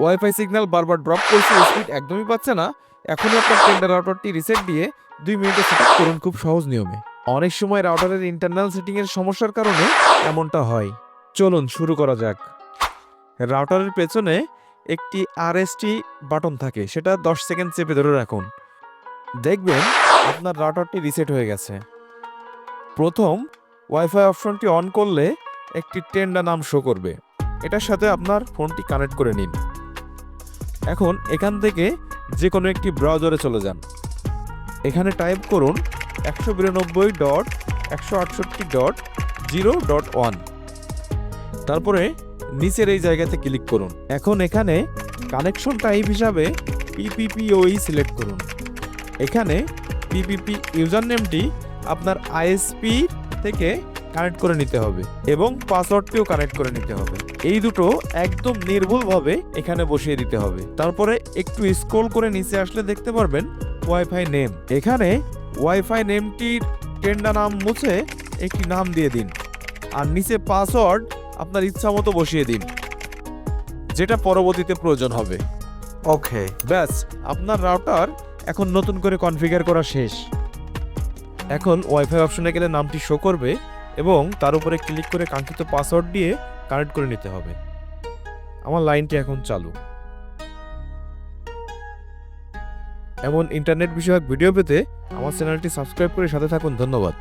Wifi signal বারবার drop করছে, speed একদমই পাচ্ছে না, এখনই আপনার টেন্ডার রাউটারটি রিসেট দিয়ে 2 মিনিটে সেটআপ করুন খুব সহজ নিয়মে। অনেক সময় রাউটারের ইন্টারনাল সেটিং এর সমস্যার কারণে এমনটা হয়। চলুন শুরু করা যাক। রাউটারের পেছনে একটি আরএসটি বাটন থাকে, সেটা 10 সেকেন্ড চেপে ধরে রাখুন। দেখবেন আপনার রাউটারটি রিসেট হয়ে গেছে। প্রথম ওয়াইফাই অপশনটি অন করলে একটি টেন্ডার নাম শো করবে, এটার সাথে আপনার ফোনটি কানেক্ট করে নিন। এখন এখান থেকে যে কোনো একটি ব্রাউজারে চলে যান। এখানে টাইপ করুন 192.168.0.1, তারপরে নিচের এই জায়গাতে ক্লিক করুন। এখন এখানে কানেকশন টাইপ হিসাবে পিপিপিওই সিলেক্ট করুন। এখানে পিপিপি ইউজার নেমটি আপনার আইএসপি থেকে কানেক্ট করে নিতে হবে এবং পাসওয়ার্ডটিও কানেক্ট করে নিতে হবে। এই দুটো একদম নির্ভুলভাবে এখানে বসিয়ে দিতে হবে। তারপরে একটু স্ক্রল করে নিচে আসলে দেখতে পারবেন ওয়াইফাই নেম। এখানে ওয়াইফাই নেমটির টেন্ডার নাম মুছে একটি নাম দিয়ে দিন, আর নিচে পাসওয়ার্ড আপনার ইচ্ছা মতো বসিয়ে দিন, যেটা পরবর্তীতে প্রয়োজন হবে। ওকে, ব্যাস, আপনার রাউটার এখন নতুন করে কনফিগার করা শেষ। এখন ওয়াইফাই অপশনে গেলে নামটি শো করবে এবং তার উপরে ক্লিক করে কাঙ্ক্ষিত পাসওয়ার্ড দিয়ে কানেক্ট করে নিতে হবে। আমার লাইনটি এখন চালু। এমন ইন্টারনেট বিষয়ক ভিডিও পেতে আমার চ্যানেলটি সাবস্ক্রাইব করে সাথে থাকুন। ধন্যবাদ।